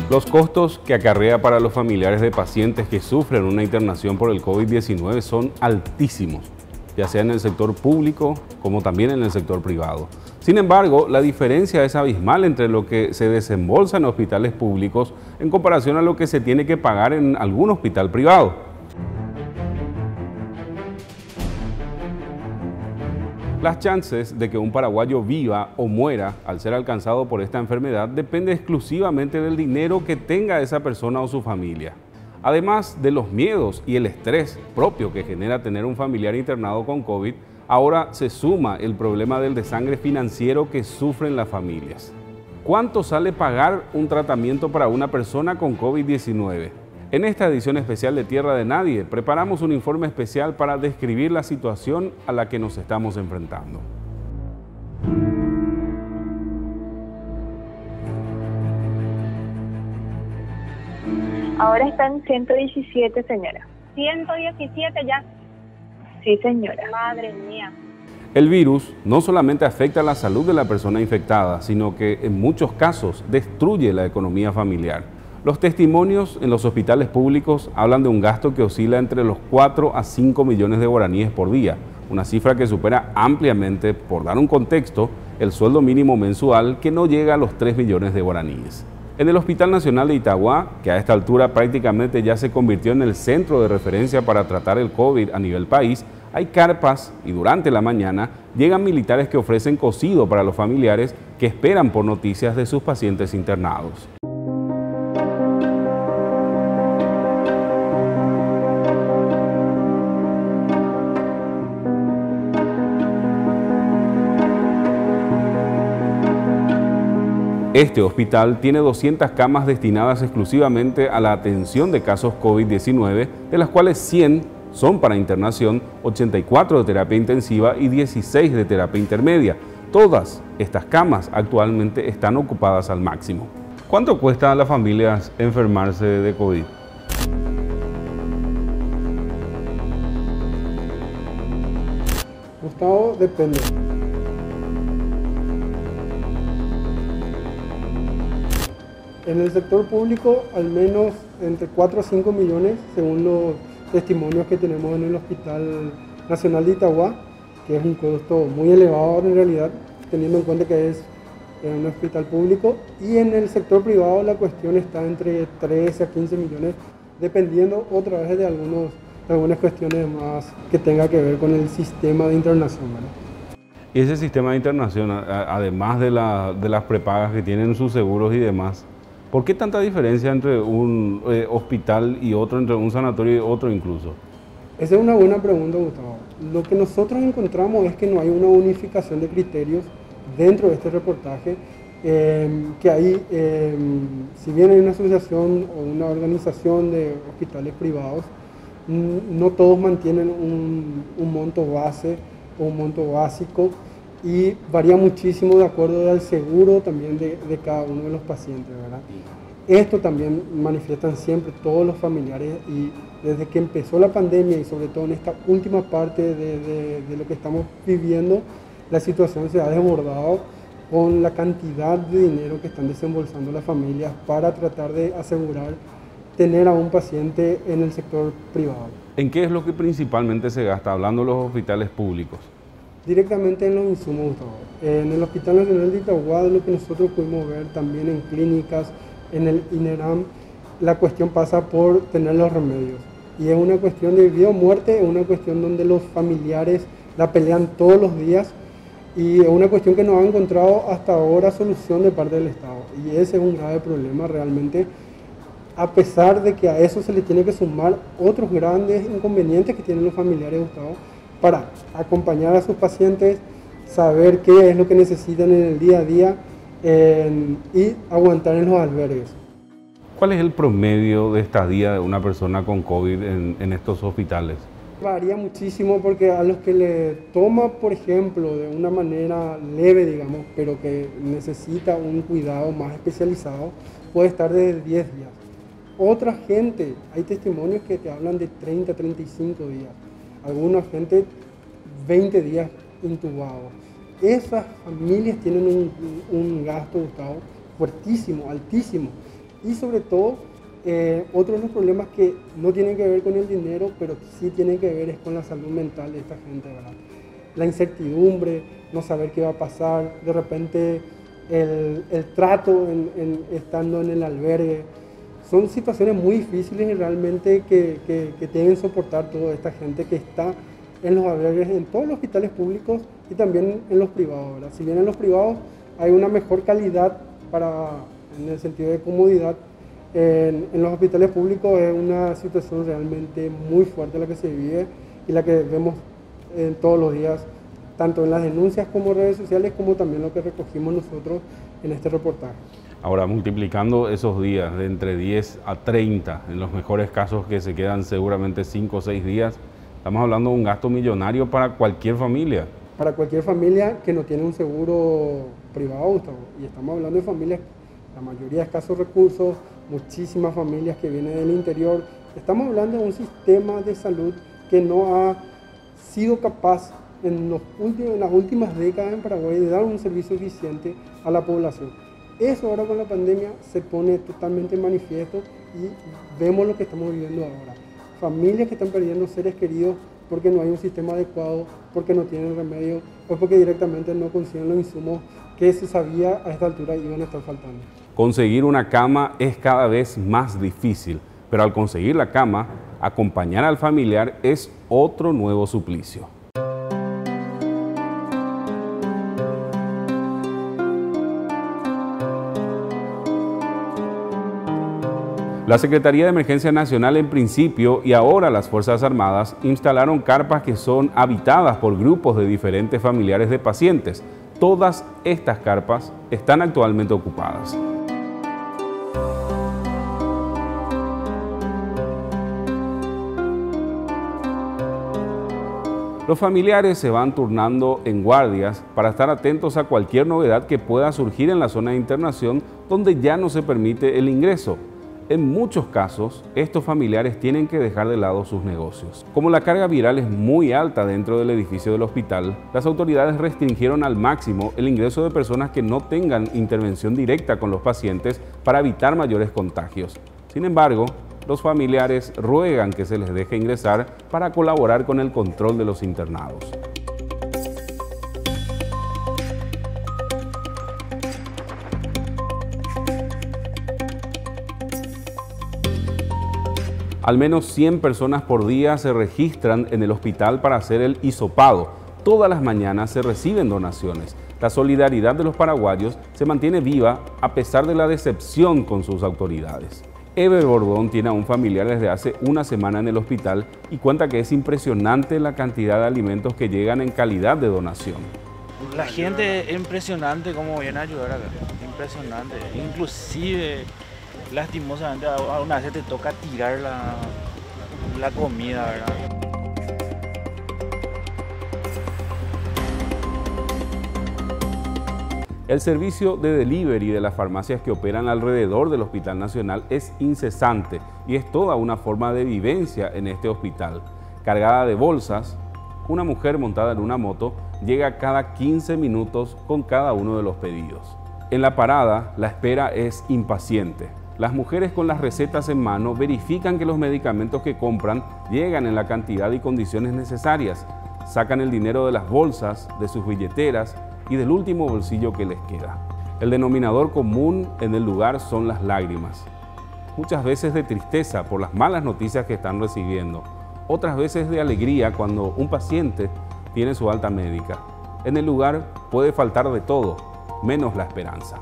Los costos que acarrea para los familiares de pacientes que sufren una internación por el COVID-19 son altísimos, ya sea en el sector público como también en el sector privado. Sin embargo, la diferencia es abismal entre lo que se desembolsa en hospitales públicos en comparación a lo que se tiene que pagar en algún hospital privado. Las chances de que un paraguayo viva o muera al ser alcanzado por esta enfermedad depende exclusivamente del dinero que tenga esa persona o su familia. Además de los miedos y el estrés propio que genera tener un familiar internado con COVID, ahora se suma el problema del desangre financiero que sufren las familias. ¿Cuánto sale pagar un tratamiento para una persona con COVID-19? En esta edición especial de Tierra de Nadie, preparamos un informe especial para describir la situación a la que nos estamos enfrentando. Ahora están 117, señora. 117 ya. Sí, señora. Madre mía. El virus no solamente afecta a la salud de la persona infectada, sino que en muchos casos destruye la economía familiar. Los testimonios en los hospitales públicos hablan de un gasto que oscila entre los 4 a 5 millones de guaraníes por día, una cifra que supera ampliamente, por dar un contexto, el sueldo mínimo mensual que no llega a los 3 millones de guaraníes. En el Hospital Nacional de Itagua, que a esta altura prácticamente ya se convirtió en el centro de referencia para tratar el COVID a nivel país, hay carpas y durante la mañana llegan militares que ofrecen cocido para los familiares que esperan por noticias de sus pacientes internados. Este hospital tiene 200 camas destinadas exclusivamente a la atención de casos COVID-19, de las cuales 100 son para internación, 84 de terapia intensiva y 16 de terapia intermedia. Todas estas camas actualmente están ocupadas al máximo. ¿Cuánto cuesta a las familias enfermarse de COVID? Gustavo, depende. En el sector público, al menos entre 4 a 5 millones, según los testimonios que tenemos en el Hospital Nacional de Itagua, que es un costo muy elevado en realidad, teniendo en cuenta que es un hospital público. Y en el sector privado la cuestión está entre 13 a 15 millones, dependiendo otra vez de algunas cuestiones más que tenga que ver con el sistema de internación, ¿verdad? Y ese sistema de internación, además de las prepagas que tienen sus seguros y demás, ¿por qué tanta diferencia entre un hospital y otro, entre un sanatorio y otro incluso? Esa es una buena pregunta, Gustavo. Lo que nosotros encontramos es que no hay una unificación de criterios dentro de este reportaje, que hay, si bien hay una asociación o una organización de hospitales privados, no todos mantienen un monto base o un monto básico, y varía muchísimo de acuerdo al seguro también de cada uno de los pacientes, ¿verdad? Esto también manifiestan siempre todos los familiares, y desde que empezó la pandemia y sobre todo en esta última parte de lo que estamos viviendo, la situación se ha desbordado con la cantidad de dinero que están desembolsando las familias para tratar de asegurar tener a un paciente en el sector privado. ¿En qué es lo que principalmente se gasta, hablando de los hospitales públicos? Directamente en los insumos, Gustavo. En el Hospital Nacional de Itagua, lo que nosotros pudimos ver también en clínicas, en el INERAM, la cuestión pasa por tener los remedios. Y es una cuestión de vida o muerte, es una cuestión donde los familiares la pelean todos los días, y es una cuestión que no ha encontrado hasta ahora solución de parte del Estado. Y ese es un grave problema realmente, a pesar de que a eso se le tiene que sumar otros grandes inconvenientes que tienen los familiares, Gustavo, para acompañar a sus pacientes, saber qué es lo que necesitan en el día a día y aguantar en los albergues. ¿Cuál es el promedio de estadía de una persona con COVID en estos hospitales? Varía muchísimo, porque a los que le toma, por ejemplo, de una manera leve, digamos, pero que necesita un cuidado más especializado, puede estar desde 10 días. Otra gente, hay testimonios que te hablan de 30, 35 días. Alguna gente 20 días intubados. Esas familias tienen un gasto, Gustavo, fuertísimo, altísimo. Y sobre todo, otros de los problemas que no tienen que ver con el dinero, pero sí tienen que ver es con la salud mental de esta gente, ¿verdad? La incertidumbre, no saber qué va a pasar, de repente el trato estando en el albergue. Son situaciones muy difíciles y realmente que deben soportar toda esta gente que está en los albergues, en todos los hospitales públicos y también en los privados, ¿verdad? Si bien en los privados hay una mejor calidad en el sentido de comodidad, en los hospitales públicos es una situación realmente muy fuerte la que se vive y la que vemos todos los días, tanto en las denuncias como redes sociales, como también lo que recogimos nosotros en este reportaje. Ahora, multiplicando esos días de entre 10 a 30, en los mejores casos que se quedan seguramente 5 o 6 días, estamos hablando de un gasto millonario para cualquier familia. Para cualquier familia que no tiene un seguro privado, Gustavo. Y estamos hablando de familias, la mayoría de escasos recursos, muchísimas familias que vienen del interior. Estamos hablando de un sistema de salud que no ha sido capaz en las últimas décadas en Paraguay de dar un servicio eficiente a la población. Eso ahora con la pandemia se pone totalmente en manifiesto y vemos lo que estamos viviendo ahora. Familias que están perdiendo seres queridos porque no hay un sistema adecuado, porque no tienen remedio o porque directamente no consiguen los insumos que se sabía a esta altura iban a estar faltando. Conseguir una cama es cada vez más difícil, pero al conseguir la cama, acompañar al familiar es otro nuevo suplicio. La Secretaría de Emergencia Nacional en principio y ahora las Fuerzas Armadas instalaron carpas que son habitadas por grupos de diferentes familiares de pacientes. Todas estas carpas están actualmente ocupadas. Los familiares se van turnando en guardias para estar atentos a cualquier novedad que pueda surgir en la zona de internación donde ya no se permite el ingreso. En muchos casos, estos familiares tienen que dejar de lado sus negocios. Como la carga viral es muy alta dentro del edificio del hospital, las autoridades restringieron al máximo el ingreso de personas que no tengan intervención directa con los pacientes para evitar mayores contagios. Sin embargo, los familiares ruegan que se les deje ingresar para colaborar con el control de los internados. Al menos 100 personas por día se registran en el hospital para hacer el hisopado. Todas las mañanas se reciben donaciones. La solidaridad de los paraguayos se mantiene viva a pesar de la decepción con sus autoridades. Eber Bordón tiene a un familiar desde hace una semana en el hospital y cuenta que es impresionante la cantidad de alimentos que llegan en calidad de donación. La gente es impresionante cómo viene a ayudar acá, impresionante. Inclusive, lastimosamente, a una vez te toca tirar la comida, ¿verdad? El servicio de delivery de las farmacias que operan alrededor del Hospital Nacional es incesante y es toda una forma de vivencia en este hospital. Cargada de bolsas, una mujer montada en una moto llega cada 15 minutos con cada uno de los pedidos. En la parada, la espera es impaciente. Las mujeres con las recetas en mano verifican que los medicamentos que compran llegan en la cantidad y condiciones necesarias. Sacan el dinero de las bolsas, de sus billeteras y del último bolsillo que les queda. El denominador común en el lugar son las lágrimas. Muchas veces de tristeza por las malas noticias que están recibiendo. Otras veces de alegría cuando un paciente tiene su alta médica. En el lugar puede faltar de todo, menos la esperanza.